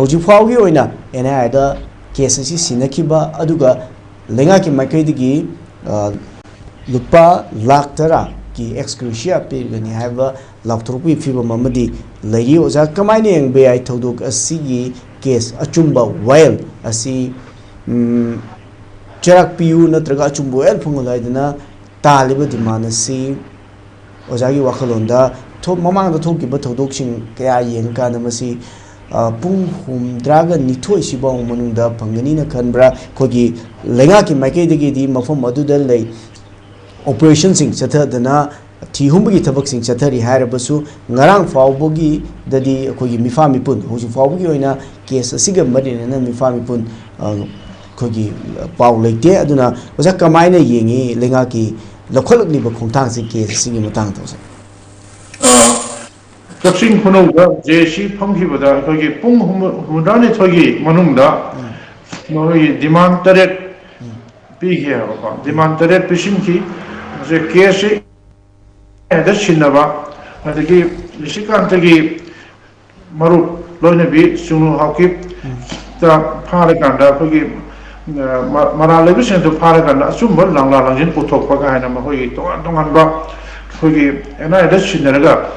hojik faugi oina NIA da case si sinakiba aduga lenga ki maikaidigi lupa lakh tara ki excrucia pirgani haiba laptrupi fiba mamadi lagi oja kamaine yengbe ai thodok asigi case achumba while asi cherak piu natraga achumba el phungolaidana taliba demand asi ojagi wakhalonda thop mamang da thokiba thodok sing kaya yeng kana masi pung humdraga nithoi siba manungda phangani na khanbra khogi lenga ki maikaidigi di mafam aduda lei operation sing chathadana thi humbi thabak sing chathari harabasu ngarang fawbogi dadi khogi mifa mipun hoji fawbogi oina case asiga marina mifa mipun khogi paw leite aduna oja kamaina yengi lenga ki lokholak ni ba khongthang si case singi matang tawsa Kapsing Kuno JC Pumkibada khogi pung humrani thogi manungda noi demand taret pi here demand taret pishimki je case da chinaba adagi lishikantagi maru loinabi sunu hawkip ta pharaganda khogi maralebi sen to pharaganda asumba langla langjin puthokpa ka haina ma khogi tongan ba khogi ena da chinaraga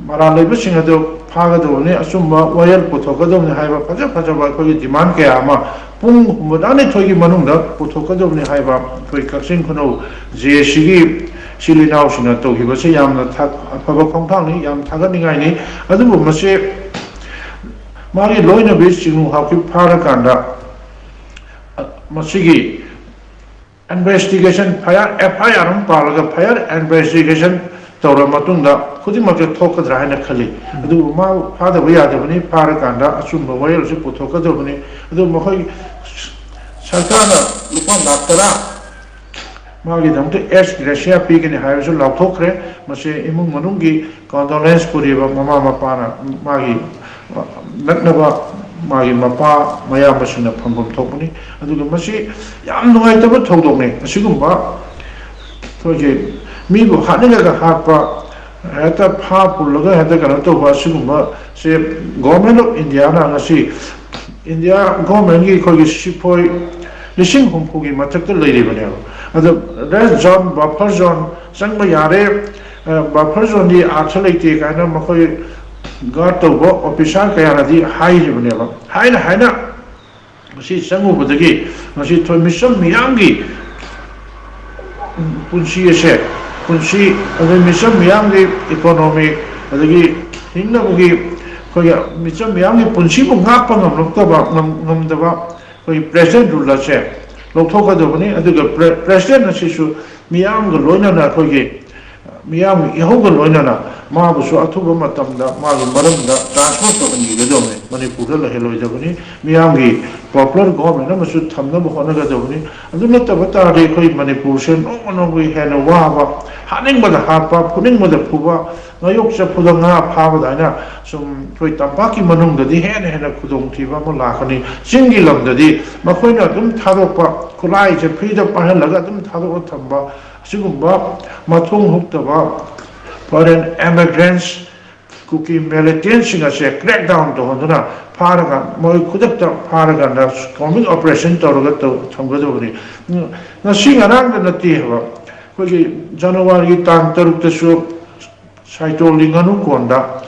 maralebi sen to phagado ne asumba wayal puthokado ne haiba faja ba khogi demand ke ama pung modane thogi manungda puthokado ne haiba khoi Kapsing Kuno JC gi Silinao sina to hiba se yamna thak afaba khongthang ni yam thaganingai ni adubu mase mari loina be sinu hawki phara kanda masigi investigation FIR palaga fire investigation tawra matungda khudimak thokadra haina khali adu ma phada baya dabani phara kanda asumba wayal se puthokadabani adu mahoi sarkana lupa naktara magi damte Russia pigini haisu lauthokre mase imung manungi condolence puriba mama mapana magi naknaba magi mapa maya masina phangom thokuni aduga masi yam nuai taba thodokne asigumba thoje mibu hanaga hapa hata pha pulaga hata kana to ba asigumba se government of India na ngasi India government gi khogi sipoi lishing humpugi matakta leiribane ado red zone buffer zone sangba yare buffer zone di actually kana makhoi guard to go officer kaya di high ribane ba haina masi sangu budagi masi to mission miyangi punsi ese punsi ado mission miyangi economic adagi hingna bugi khoya mission miyangi punsi bu ngapa ngamdaba koi president rule che lokthokadobani aduga president asisu miyam ga loina na khoge miyam yahoga loina na ma busu athuba matamda ma ga maramda transport to ni ga dome manipur la heloi jabani miyam gi popular government na masu thamna bo khona ga dobani aduna tabata re khoi manipur sen ono wi hena wa ba haning ba ha pa kuning ma da phuba ngayok cha phuda nga pha ba da na sum khoi tampa ki manung da di hena khudong thiba mo la khani singi lam da di ma khoi na dum tharo pa khulai che freedom pa hela ga dum tharo thamba sigumba mathung hukta ba foreign immigrants kuki militants singa se crackdown to honduna pharaga moi khudakta pharaga na coming operation tawraga to thamgadobani na singa rang da nati haba khogi January tang taruk ta su saitolinganu konda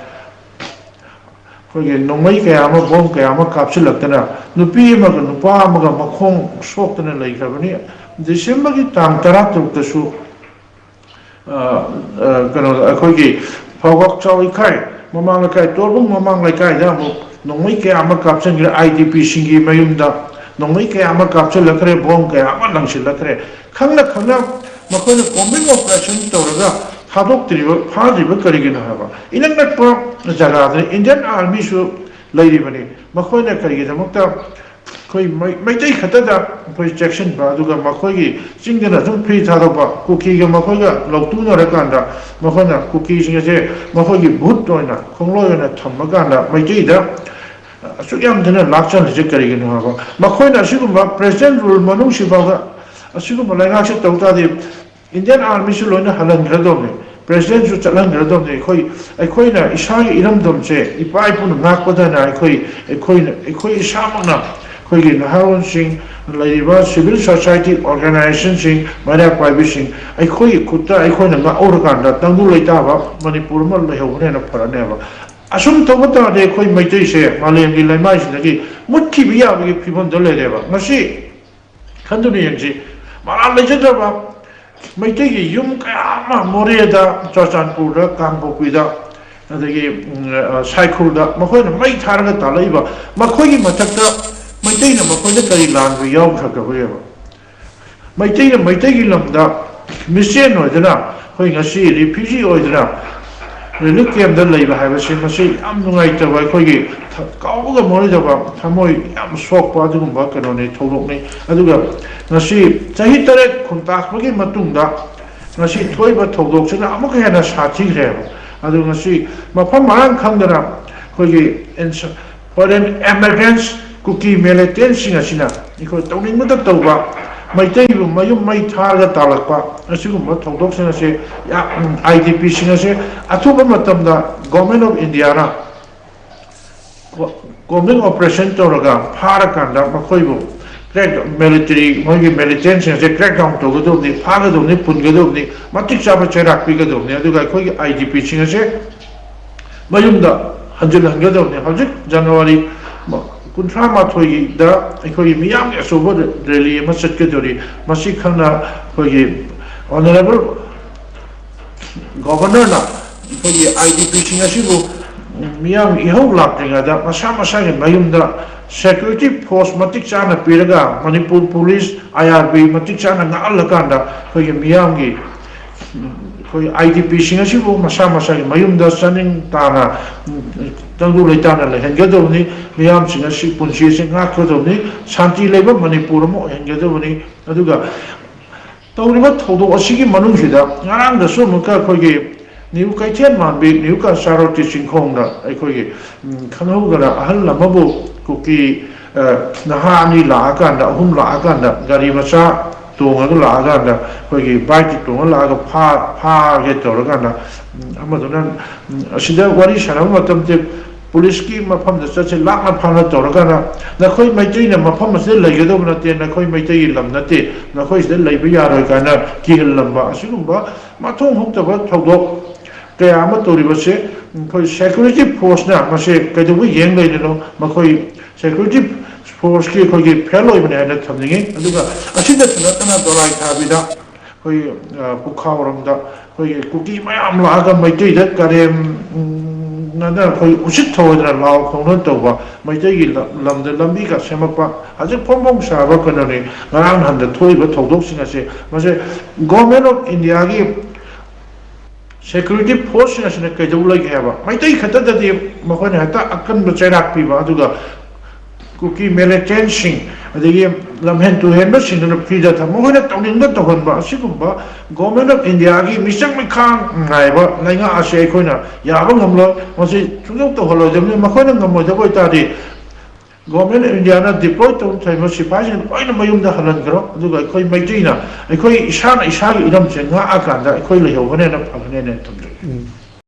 khogi nomai kaya ma bom kaya ma kapsilaktana nupi ma ga nupa ma ga makhong soktana laikhabani December gi tang tarak taruk ta su kano khogi phawak chawi khai mamang laikai torbung mamang laikai da mo nomai kaya ma kapsan gi IDP singi mayumda nomai kaya ma kapsilakre bom kaya ma langsilakre khangna makhoi combing operation tawraga thadok triba phadriba karigina haba inang nakpa jaga da Indian army su lairibani makhoi na karigina mukta khoi mai khata da protection ba aduga makhoi gi singdana zum free thadokba kuki ga makhoi ga loktu na rakanda makhoi na kuki singa je makhoi gi bhut toina khonglo na thammaga na mai da asuyam dana lakchan je karigina haba makhoi na sigumba president rule manung sibaga asigo malanga se tawta de Indian army su loina halan gradome ꯄ꯭ꯔꯦꯁꯤꯗꯦꯟꯁꯨ ꯆꯠꯍꯟꯒꯗꯕꯅꯤ ꯑꯩꯈꯣꯏꯅ ꯏꯁꯥꯒꯤ ꯏꯔꯝꯗꯝꯁꯦ ꯏꯄꯥ ꯏꯄꯨꯅ ꯉꯥꯛꯄꯗꯅ ꯑꯩꯈꯣꯏ ꯏꯁꯥꯃꯛꯅ ꯑꯩꯈꯣꯏꯒꯤ ꯅꯍꯥꯔꯣꯟꯁꯤꯡ ꯂꯩꯔꯤꯕ civil society ꯑꯣꯔꯒꯅꯥꯏꯖꯦꯁꯟꯁꯤꯡ ꯃꯩꯔꯥ ꯄꯥꯏꯕꯤꯁꯤꯡ ꯑꯩꯈꯣꯏꯒꯤ ꯈꯨꯠꯇ ꯑꯩꯈꯣꯏꯅ ꯉꯥꯛꯍꯧꯔꯀꯥꯟꯗ ꯇꯪꯗꯨ ꯂꯩꯇꯥꯕ ꯃꯅꯤꯄꯨꯔ ꯑꯃ ꯂꯩꯍꯧꯕꯅ ꯍꯦꯟꯅ ꯐꯔꯅꯦꯕ ꯑꯁꯨꯝ ꯇꯧꯕ ꯇꯥꯔꯗꯤ ꯑꯩꯈꯣꯏ ꯃꯩꯇꯩꯁꯦ ꯃꯥꯂꯦꯝꯒꯤ ꯂꯩꯃꯥꯏꯁꯤꯗꯒꯤ ꯃꯨꯠꯈꯤꯕ ꯌꯥꯕꯒꯤ ꯐꯤꯕꯝꯗ ꯂꯩꯔꯦꯕ ꯉꯁꯤ ꯈꯟꯗꯨꯅ ꯌꯦꯡꯁꯤ ꯃꯔꯥꯜ ꯂꯩꯖꯗ꯭ꯔꯕ ꯃꯩꯇꯩꯒꯤ ꯌꯨꯝ ꯀꯌꯥ ꯑꯃ ꯃꯣꯔꯦꯗ ꯆꯨꯔꯆꯥꯟꯄꯨꯔꯗ ꯀꯥꯡꯄꯣꯛꯄꯤꯗ ꯑꯗꯒꯤ ꯁꯥꯏꯈꯨꯜꯗ ꯃꯈꯣꯏꯅ ꯃꯩ ꯊꯥꯔꯒ ꯇꯥꯜꯂꯛꯏꯕ ꯃꯈꯣꯏꯒꯤ ꯃꯊꯛꯇ ꯃꯩꯇꯩꯅ ꯃꯈꯣꯏꯗ ꯀꯔꯤ ꯂꯥꯟꯕ ꯌꯥꯎꯈ꯭ꯔꯒꯦꯕ ꯃꯩꯇꯩꯅ ꯃꯩꯇꯩꯒꯤ ꯂꯝꯗ ꯃꯤꯁꯦꯟ ꯑꯣꯏꯗꯅ ꯑꯩꯈꯣꯏ ꯉꯁꯤ ꯔꯤꯐ꯭ꯌꯨꯖꯤ ꯑꯣꯏꯗꯅ ꯔꯤꯂꯤꯐ ꯀꯦꯝꯗ ꯂꯩꯕ ꯍꯥꯏꯕꯁꯤ ꯃꯁꯤ ꯌꯥꯝ ꯅꯨꯡꯉꯥꯏꯇꯕ ꯑꯩꯈꯣꯏꯒꯤ ꯀꯥꯎꯕ ꯉꯝꯃꯔꯣꯏꯗꯕ ꯊꯃꯣꯏ ꯌꯥꯝ ꯁꯣꯛꯄ ꯑꯗꯨꯒꯨꯝꯕ ꯀꯩꯅꯣꯅꯤ ꯊꯧꯗꯣꯛꯅꯤ ꯑꯗꯨꯒ ꯉꯁꯤ ꯆꯍꯤ 8 ꯈꯨꯟꯇꯥꯛꯄꯒꯤ ꯃꯇꯨꯡꯗ ꯉꯁꯤ ꯊꯣꯛꯏꯕ ꯊꯧꯗꯣꯛꯁꯤꯅ ꯑꯃꯨꯛꯀ ꯍꯦꯟꯅ ꯁꯥꯊꯤꯈ꯭ꯔꯦꯕ ꯑꯗꯨ ꯉꯁꯤ ꯃꯐꯝ ꯃꯔꯥꯡ ꯈꯪꯗꯅ ꯑꯩꯈꯣꯏꯒꯤ ꯐꯣꯔꯦꯟ ꯑꯦꯃꯔꯖꯦꯟꯁ ꯀꯨꯀꯤ ꯃꯤꯂꯤꯇꯦꯟꯁꯤꯡ ꯑꯁꯤꯅ ꯑꯩꯈꯣꯏ ꯇꯧꯅꯤꯡꯕꯗ ꯇꯧꯕ ꯃꯩꯇꯩꯕꯨ ꯃꯌꯨꯝ ꯃꯩ ꯊꯥꯔꯒ ꯇꯥꯜꯂꯛꯄ ꯑꯁꯤꯒꯨꯝꯕ ꯊꯧꯗꯣꯛꯁꯤꯡ ꯑꯁꯤ IDPꯁꯤꯡ ꯑꯁꯤ ꯑꯊꯨꯕ ꯃꯇꯝꯗ government of Indian combing operation ꯇꯧꯔꯒ ꯐꯥꯔꯀꯥꯟꯗ ꯃꯈꯣꯏꯕꯨ ꯃꯤꯂꯤꯇꯔꯤ ꯃꯣꯏꯒꯤ ꯃꯤꯂꯤꯇꯦꯟꯁꯤꯡꯁꯦ ꯀ꯭ꯔꯦꯛ ꯗꯥꯎꯟ ꯇꯧꯒꯗꯕꯅꯤ ꯐꯥꯒꯗꯕꯅꯤ ꯄꯨꯟꯒꯗꯕꯅꯤ ꯃꯇꯤꯛ ꯆꯥꯕ ꯆꯩꯔꯥꯛ ꯄꯤꯒꯗꯕꯅꯤ ꯑꯗꯨꯒ ꯑꯩꯈꯣꯏꯒꯤ IDPꯁꯤꯡ ꯑꯁꯦ ꯃꯌꯨꯝꯗ ꯍꯟꯖꯤꯜꯍꯟꯒꯗꯕꯅꯤ ꯍꯧꯖꯤꯛ ꯖꯅꯋꯥꯔꯤ 38ꯒꯤꯗ ꯑꯩꯈꯣꯏꯒꯤ ꯃꯤꯌꯥꯝꯒꯤ ꯑꯆꯧꯕ ꯔꯦꯂꯤ ꯑꯃ ꯆꯠꯀꯗꯧꯔꯤ ꯃꯁꯤ ꯈꯪꯅ ꯑꯩꯈꯣꯏꯒꯤ ꯑꯣꯅꯔꯦꯕꯜ ꯒꯣꯚꯔꯅꯔꯅ ꯑꯩꯈꯣꯏꯒꯤ IDPꯁꯤꯡ ꯑꯁꯤꯕꯨ ꯃꯤꯌꯥꯝꯒꯤ ꯏꯍꯧ ꯂꯥꯛꯇ꯭ꯔꯤꯉꯩꯗ ꯃꯁꯥ ꯃꯁꯥꯒꯤ ꯃꯌꯨꯝꯗ ꯁꯦꯀ꯭ꯌꯨꯔꯤꯇꯤ ꯐꯣꯔꯁ ꯃꯇꯤꯛ ꯆꯥꯅ ꯄꯤꯔꯒ ꯃꯅꯤꯄꯨꯔ ꯄꯨꯂꯤꯁ IRB ꯃꯇꯤꯛ ꯆꯥꯅ ꯉꯥꯛꯍꯜꯂꯀꯥꯟꯗ ꯑꯩꯈꯣꯏꯒꯤ ꯃꯤꯌꯥꯝꯒꯤ ꯑꯩꯈꯣꯏ IDPꯁꯤꯡ ꯑꯁꯤꯕꯨ ꯃꯁꯥ ꯃꯁꯥꯒꯤ ꯃꯌꯨꯝꯗ ꯆꯥꯅꯤꯡ ꯇꯥꯅ ꯇꯪꯗꯨ ꯂꯩꯇꯥꯅ ꯂꯩꯍꯟꯒꯗꯕꯅꯤ ꯃꯤꯌꯥꯝꯁꯤꯡ ꯑꯁꯤ ꯄꯨꯟꯁꯤ ꯑꯁꯤ ꯉꯥꯛꯀꯗꯕꯅꯤ ꯁꯥꯟꯇꯤ ꯂꯩꯕ ꯃꯅꯤꯄꯨꯔ ꯑꯃ ꯑꯣꯏꯍꯟꯒꯗꯕꯅꯤ ꯑꯗꯨꯒ ꯇꯧꯔꯤꯕ ꯊꯧꯗꯣꯛ ꯑꯁꯤꯒꯤ ꯃꯅꯨꯡꯁꯤꯗ ꯉꯔꯥꯡꯗꯁꯨ ꯑꯃꯨꯛꯀ ꯑꯩꯈꯣꯏꯒꯤ ꯅꯤꯎ ꯀꯩꯊꯦꯜ ꯃꯥꯟꯕꯤ ꯅꯤꯎ ꯀꯆꯥꯔꯣꯇꯤ ꯆꯤꯡꯈꯣꯡꯗ ꯑꯩꯈꯣꯏꯒꯤ ꯈꯪꯍꯧꯗꯅ ꯑꯍꯜ ꯑꯃꯕꯨ ꯀꯨꯀꯤ ꯅꯍꯥ 2 ꯂꯥꯛꯑꯀꯥꯟꯗ 3 ꯂꯥꯛꯑꯀꯥꯟꯗ ꯒꯥꯔꯤ ꯃꯆꯥ ꯇꯣꯡꯉꯒ ꯂꯥꯛꯑꯀꯥꯟꯗ ꯑꯩꯈꯣꯏꯒꯤ ꯕꯥꯏꯛꯇ ꯇꯣꯡꯉꯒ ꯂꯥꯛꯑꯒ ꯐꯥꯒꯦ ꯇꯧꯔꯀꯥꯟꯗ ꯑꯃꯗꯨꯅ ꯑꯁꯤꯗ ꯋꯥꯔꯤ ꯁꯥꯟꯅꯕ ꯃꯇꯝꯗ ꯄꯨꯂꯤꯁꯀꯤ ꯃꯐꯝꯗ ꯆꯠꯁꯦ ꯂꯥꯞꯅ ꯐꯥꯅ ꯇꯧꯔꯀꯥꯟꯗ ꯅꯈꯣꯏ ꯃꯩꯇꯩꯅ ꯃꯐꯝ ꯑꯁꯤꯗ ꯂꯩꯒꯗꯧꯕ ꯅꯠꯇꯦ ꯅꯈꯣꯏ ꯃꯩꯇꯩꯒꯤ ꯂꯝ ꯅꯠꯇꯦ ꯅꯈꯣꯏ ꯁꯤꯗ ꯂꯩꯕ ꯌꯥꯔꯣꯏ ꯀꯥꯏꯅ ꯀꯤꯍꯜꯂꯝꯕ ꯑꯁꯤꯒꯨꯝꯕ ꯃꯊꯣꯡ ꯍꯨꯛꯇꯕ ꯊꯧꯗꯣꯛ ꯀꯌꯥ ꯑꯃ ꯇꯧꯔꯤꯕꯁꯦ ꯑꯩꯈꯣꯏ ꯁꯦꯀ꯭ꯌꯨꯔꯤꯇꯤ ꯐꯣꯔꯁꯅ ꯃꯁꯤ ꯀꯩꯗꯧꯕ ꯌꯦꯡ ꯂꯩꯔꯤꯅꯣ ꯃꯈꯣꯏ ꯁꯦꯀ꯭ꯌꯨꯔꯤꯇꯤ ꯐꯣꯔꯁꯀꯤ ꯑꯩꯈꯣꯏꯒꯤ ꯐꯦꯜ ꯑꯣꯏꯕꯅꯤ ꯍꯥꯏꯅ ꯊꯝꯅꯤꯡꯉꯤ ꯑꯗꯨꯒ ꯑꯁꯤꯗꯁꯨ ꯅꯠꯇꯅ ꯗꯣꯂꯥꯏ ꯊꯥꯕꯤꯗ ꯑꯩꯈꯣꯏ ꯄꯨꯈꯥꯎꯔꯣꯝꯗ ꯑꯩꯈꯣꯏꯒꯤ ꯀꯨꯀꯤ ꯃꯌꯥꯝ ꯂꯥꯛꯑꯒ ꯃꯩꯇꯩꯗ ꯀꯔꯦꯝ ꯑꯩꯈꯣꯏ ꯎꯁꯤꯠ ꯊꯑꯣꯏꯗꯅ ꯂꯥꯎ ꯈꯣꯡꯅ ꯇꯧꯕ ꯃꯩꯇꯩꯒꯤ ꯂꯝꯗ ꯂꯝꯕꯤꯒ ꯁꯦꯝꯃꯛꯄ ꯍꯧꯖꯤꯛ ꯐꯣꯡ ꯁꯥꯕ ꯀꯩꯅꯣꯅꯤ ꯉꯔꯥꯡ ꯅꯍꯥꯟꯗ ꯊꯣꯛꯏꯕ ꯊꯧꯗꯣꯛꯁꯤꯡ ꯑꯁꯦ ꯃꯁꯤ ꯒꯣꯔꯃꯦꯟ ꯑꯣꯐ ꯏꯟꯗꯤꯌꯥꯒꯤ ꯁꯦꯀ꯭ꯌꯨꯔꯤꯇꯤ ꯐꯣꯔꯁꯁꯤꯡ ꯑꯁꯤꯅ ꯀꯩꯗꯧ ꯂꯩꯒꯦ ꯍꯥꯏꯕ ꯃꯩꯇꯩ ꯈꯛꯇꯗꯗꯤ ꯃꯈꯣꯏꯅ ꯍꯦꯛꯇ ꯑꯀꯟꯕ ꯆꯩꯔꯥꯛ ꯄꯤꯕ ꯑꯗꯨꯒ ꯀꯨꯀꯤ ꯃꯤꯂꯤꯇꯦꯟꯁꯤꯡ ꯑꯗꯒꯤ ꯂꯝꯍꯦꯟ ꯇꯨꯍꯦꯟꯕꯁꯤꯡꯗꯨꯅ ꯐ꯭ꯔꯤꯗ ꯊꯝꯕ ꯃꯈꯣꯏꯅ ꯇꯧꯅꯤꯡꯕ ꯇꯧꯍꯟꯕ ꯑꯁꯤꯒꯨꯝꯕ ꯒꯣꯔꯃꯦꯟ ꯑꯣꯐ ꯏꯟꯗꯤꯌꯥꯒꯤ ꯃꯤꯆꯪ ꯃꯤꯈꯥꯡ ꯅꯥꯏꯕ ꯂꯩꯉꯥꯛ ꯑꯁꯤ ꯑꯩꯈꯣꯏꯅ ꯌꯥꯕ ꯉꯝꯂꯣꯏ ꯃꯁꯤ ꯁꯨꯡꯇꯧ ꯇꯧꯍꯜꯂꯣꯏꯗꯕꯅꯤ ꯃꯈꯣꯏꯅ ꯉꯝꯃꯣꯏꯗꯕ ꯑꯣꯏꯇꯥꯔꯗꯤ ꯒꯣꯔꯃꯦꯟ ꯑꯣꯐ ꯏꯟꯗꯤꯌꯥꯅ ꯗꯤꯄ꯭ꯂꯣꯏ ꯇꯧꯕ ꯊꯝꯕ ꯁꯤꯐꯥꯏꯁꯤꯡ ꯂꯣꯏꯅ ꯃꯌꯨꯝꯗ ꯍꯜꯍꯟꯈ꯭ꯔꯣ ꯑꯗꯨꯒ ꯑꯩꯈꯣꯏ ꯃꯩꯇꯩꯅ ꯑꯩꯈꯣꯏ ꯏꯁꯥꯅ ꯏꯁꯥꯒꯤ ꯏꯔꯝꯁꯦ ꯉꯥꯛꯑꯀꯥꯟꯗ ꯑꯩꯈꯣꯏ ꯂꯩꯍꯧꯕꯅꯦꯅ ꯐꯒꯅꯦꯅ ꯊꯝꯖꯒꯦ